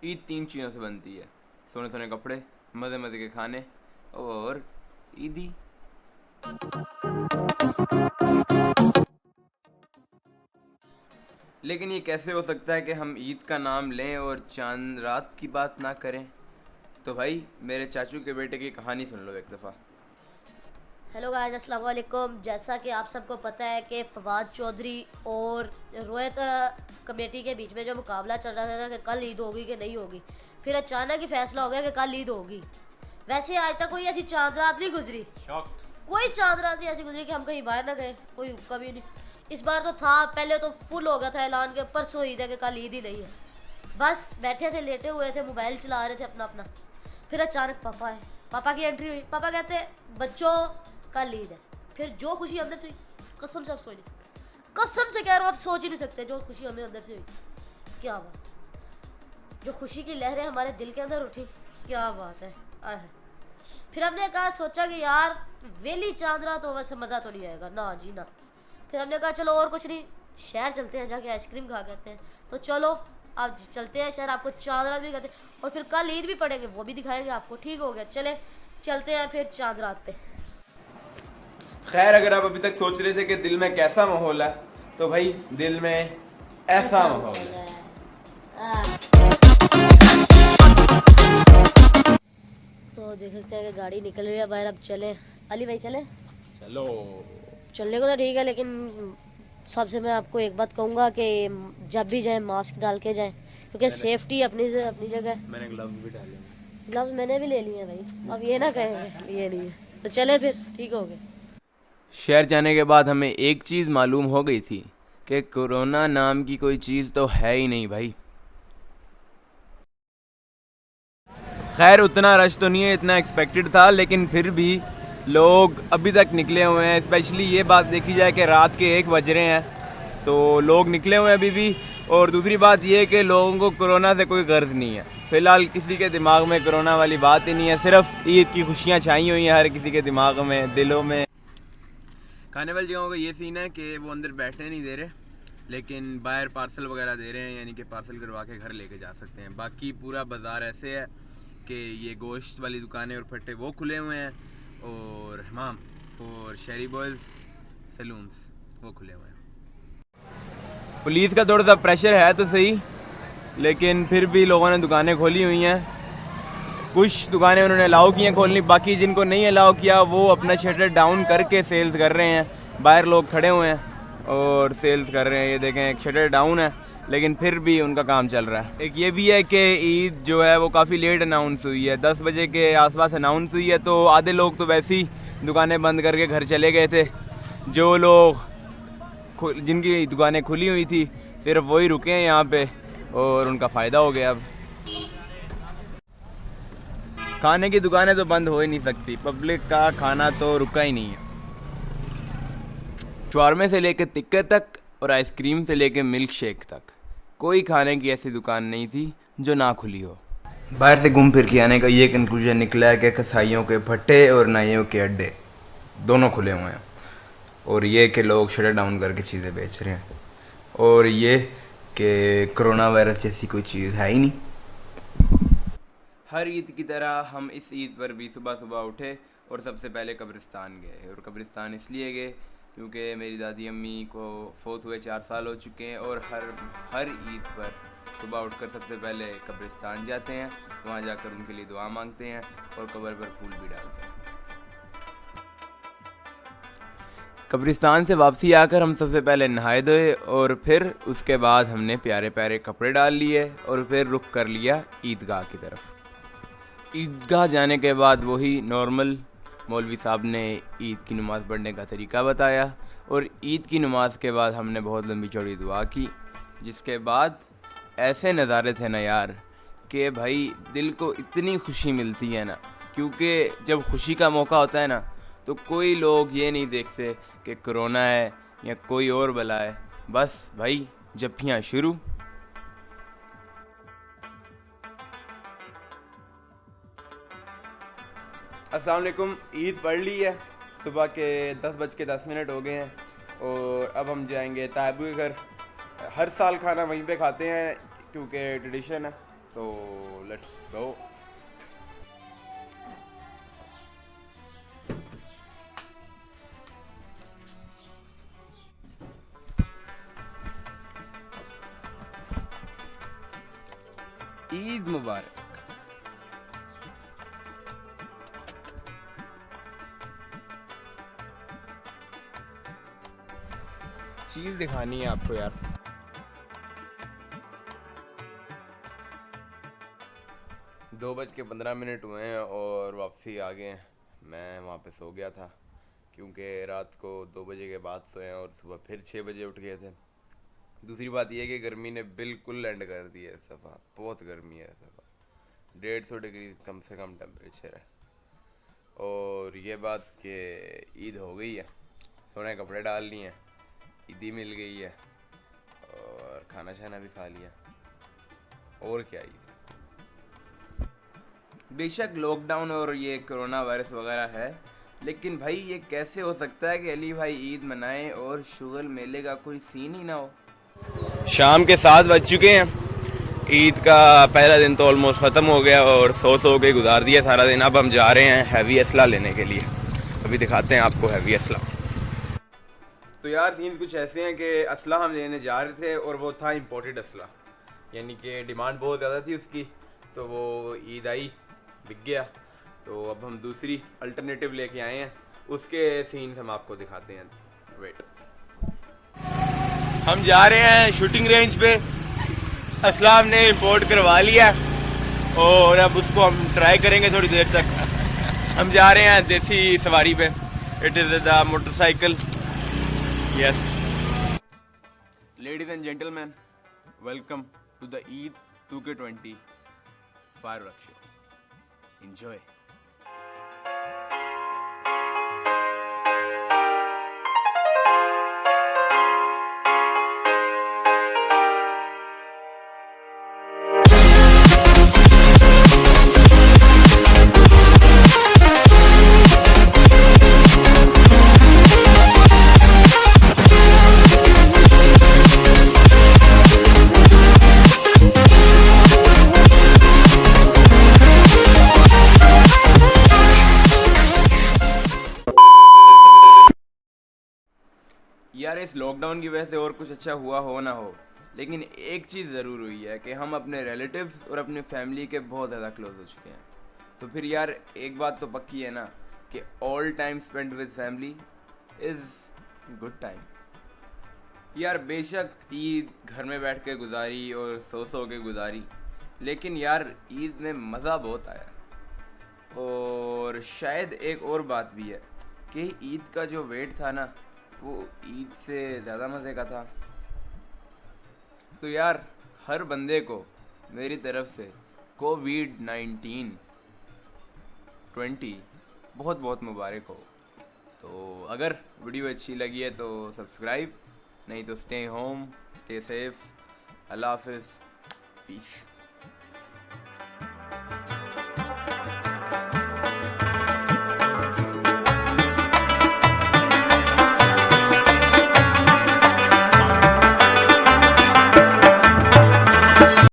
ईद 3 चीज़ों से बनती है: सोने सोने कपड़े, मज़े मज़े के खाने और ईदी। लेकिन ये कैसे हो सकता है कि हम ईद का नाम लें और चांद रात की बात ना करें? तो भाई मेरे चाचू के बेटे की कहानी सुन लो एक दफ़ा। हेलो गाइस, अस्सलाम वालेकुम। जैसा कि आप सबको पता है कि फवाद चौधरी और रोहित कमेटी के बीच में जो मुकाबला चल रहा था कि कल ईद होगी कि नहीं होगी, फिर अचानक ही फैसला हो गया कि कल ईद होगी। वैसे आज तक कोई ऐसी चांद रात नहीं गुजरी, कोई चांद रात नहीं ऐसी गुजरी कि हम कहीं बाहर ना गए, कोई कभी नहीं। इस बार तो था, पहले तो फुल हो गया था ऐलान के परसों ईद है कि कल ईद ही नहीं है। बस बैठे थे, लेटे हुए थे, मोबाइल चला रहे थे अपना अपना। फिर अचानक पापा है, पापा की एंट्री हुई। पापा कहते हैं बच्चों कल ईद है। फिर जो खुशी अंदर से हुई, कसम से आप सोच नहीं सकते, कसम से कह रहा हूँ, आप सोच ही नहीं सकते जो खुशी हमें अंदर से हुई। क्या बात, जो खुशी की लहरें हमारे दिल के अंदर उठी, क्या बात है। आह। फिर हमने कहा, सोचा कि यार वेली चांद रात तो वैसे मज़ा तो नहीं आएगा ना जी ना। फिर हमने कहा चलो और कुछ नहीं, शहर चलते हैं, जाके आइसक्रीम खा कहते हैं। तो चलो अब चलते हैं शहर, आपको चांद रात भी कहते हैं और फिर कल ईद भी पड़ेंगे, वो भी दिखाएंगे आपको। ठीक हो गया, चले चलते हैं फिर चांद रात पे। खैर, अगर आप अभी तक सोच रहे थे कि दिल में कैसा माहौल है, तो भाई दिल में ऐसा ऐसा माहौल माहौल है। है। आह। तो देख सकते हैं कि गाड़ी निकल रही है बाहर, अब चले। अली भाई चले। चलो। चलने को तो ठीक है, लेकिन सबसे मैं आपको एक बात कहूँगा कि जब भी जाए मास्क डाल के जाए, क्योंकि सेफ्टी अपनी से अपनी जगह। मैंने ग्लव्स भी डाले हैं। ग्लव्स मैंने भी ले लिए हैं भाई, अब ये ना कहें ये नहीं है। तो चले फिर, ठीक हो गया। शहर जाने के बाद हमें एक चीज़ मालूम हो गई थी कि कोरोना नाम की कोई चीज़ तो है ही नहीं भाई। खैर, उतना रश तो नहीं है, इतना एक्सपेक्टेड था, लेकिन फिर भी लोग अभी तक निकले हुए हैं। स्पेशली ये बात देखी जाए कि रात के 1 बज रहे हैं, तो लोग निकले हुए हैं अभी भी। और दूसरी बात ये है कि लोगों को कोरोना से कोई गर्ज नहीं है। फ़िलहाल किसी के दिमाग में कोरोना वाली बात ही नहीं है, सिर्फ ईद की खुशियाँ छाई हुई हैं हर किसी के दिमाग में, दिलों में। खाने वाली जगहों का ये सीन है कि वो अंदर बैठने नहीं दे रहे, लेकिन बाहर पार्सल वगैरह दे रहे हैं, यानी कि पार्सल करवा के घर लेके जा सकते हैं। बाकी पूरा बाज़ार ऐसे है कि ये गोश्त वाली दुकानें और फट्टे वो खुले हुए हैं, और हमाम और शेरी बॉयज़ सैलून्स वो खुले हुए हैं। पुलिस का थोड़ा सा प्रेशर है तो सही, लेकिन फिर भी लोगों ने दुकानें खोली हुई हैं। कुछ दुकानें उन्होंने अलाउ की हैं खोलनी, बाकी जिनको नहीं अलाउ किया वो अपना शटर डाउन करके सेल्स कर रहे हैं। बाहर लोग खड़े हुए हैं और सेल्स कर रहे हैं। ये देखें, एक शटर डाउन है, लेकिन फिर भी उनका काम चल रहा है। एक ये भी है कि ईद जो है वो काफ़ी लेट अनाउंस हुई है, 10 बजे के आसपास अनाउंस हुई है, तो आधे लोग तो वैसे ही दुकानें बंद करके घर चले गए थे। जो लोग जिनकी दुकानें खुली हुई थी सिर्फ वही रुके हैं यहाँ पे, और उनका फ़ायदा हो गया। अब खाने की दुकानें तो बंद हो ही नहीं सकती, पब्लिक का खाना तो रुका ही नहीं है। शवारमे से लेकर टिक्के तक और आइसक्रीम से लेकर मिल्क शेक तक, कोई खाने की ऐसी दुकान नहीं थी जो ना खुली हो। बाहर से घूम फिर के आने का ये कंक्लूजन निकला है कि कसाईयों के भट्टे और नाइयों के अड्डे दोनों खुले हुए हैं, और ये कि लोग शटर डाउन करके चीज़ें बेच रहे हैं, और ये कि कोरोना वायरस जैसी कोई चीज़ है ही नहीं। हर ईद की तरह हम इस ईद पर भी सुबह सुबह उठे और सबसे पहले कब्रिस्तान गए। और कब्रिस्तान इसलिए गए क्योंकि मेरी दादी अम्मी को फोत हुए 4 साल हो चुके हैं, और हर ईद पर सुबह उठकर सबसे पहले कब्रिस्तान जाते हैं, वहाँ जाकर उनके लिए दुआ मांगते हैं और कब्र पर फूल भी डालते हैं। कब्रिस्तान से वापसी आकर हम सबसे पहले नहाए धोए, और फिर उसके बाद हमने प्यारे प्यारे कपड़े डाल लिए और फिर रुख कर लिया ईदगाह की तरफ। ईदगाह जाने के बाद वही नॉर्मल मौलवी साहब ने ईद की नमाज़ पढ़ने का तरीका बताया, और ईद की नमाज़ के बाद हमने बहुत लंबी चौड़ी दुआ की, जिसके बाद ऐसे नज़ारे थे ना यार कि भाई दिल को इतनी खुशी मिलती है ना, क्योंकि जब खुशी का मौका होता है ना तो कोई लोग ये नहीं देखते कि कोरोना है या कोई और बला है, बस भाई जफ्फियाँ शुरू। अस्सलाम वालेकुम। ईद पढ़ ली है, सुबह के 10:10 हो गए हैं, और अब हम जाएंगे तायबू के घर। हर साल खाना वहीं पे खाते हैं क्योंकि ट्रेडिशन है, तो लेट्स गो। ईद मुबारक। चीज़ दिखानी है आपको यार। दो बज के 15 हुए हैं और वापसी आ गए हैं। मैं वहाँ पे सो गया था क्योंकि रात को 2 बजे के बाद सोए हैं और सुबह फिर 6 बजे उठ गए थे। दूसरी बात यह है कि गर्मी ने बिल्कुल एंड कर दी है सफ़ा, बहुत गर्मी है सफ़ा। 150 डिग्री कम से कम टेम्परेचर है। और ये बात कि ईद हो गई है, सोने कपड़े डाल लिए हैं, ईदी मिल गई है और खाना शाना भी खा लिया, और क्या ईद। बेशक लॉकडाउन और ये कोरोना वायरस वगैरह है, लेकिन भाई ये कैसे हो सकता है कि अली भाई ईद मनाएं और शुगल मेले का कोई सीन ही ना हो। शाम के 7 बज चुके हैं। ईद का पहला दिन तो ऑलमोस्ट ख़त्म हो गया और सो के गुजार दिया सारा दिन। अब हम जा रहे हैं हैवी असला लेने के लिए। अभी दिखाते हैं आपको हैवी असला। तो यार सीन कुछ ऐसे हैं कि असला हम लेने जा रहे थे और वो था इम्पोर्टेड असला, यानी कि डिमांड बहुत ज़्यादा थी उसकी, तो वो ईद आई बिक गया। तो अब हम दूसरी अल्टरनेटिव लेके आए हैं, उसके सीन हम आपको दिखाते हैं। वेट, हम जा रहे हैं शूटिंग रेंज पे। असला हमने इंपोर्ट करवा लिया और अब उसको हम ट्राई करेंगे थोड़ी देर तक। हम जा रहे हैं देसी सवारी पे। It is the motorcycle. Yes ladies and gentleman, welcome to the Eid 2K20 firework show. Enjoy. यार इस लॉकडाउन की वजह से और कुछ अच्छा हुआ हो ना हो, लेकिन एक चीज़ ज़रूर हुई है कि हम अपने रिलेटिव्स और अपने फैमिली के बहुत ज़्यादा क्लोज हो चुके हैं। तो फिर यार एक बात तो पक्की है ना कि all time spend with family is good time. यार बेशक ईद घर में बैठ के गुजारी और सो के गुजारी, लेकिन यार ईद में मज़ा बहुत आया। और शायद एक और बात भी है कि ईद का जो वेट था ना, वो ईद से ज़्यादा मज़े का था। तो यार हर बंदे को मेरी तरफ से कोविड-19 20 बहुत बहुत मुबारक हो। तो अगर वीडियो अच्छी लगी है तो सब्सक्राइब, नहीं तो स्टे होम, स्टे सेफ। अल्लाह हाफिज़, पीस।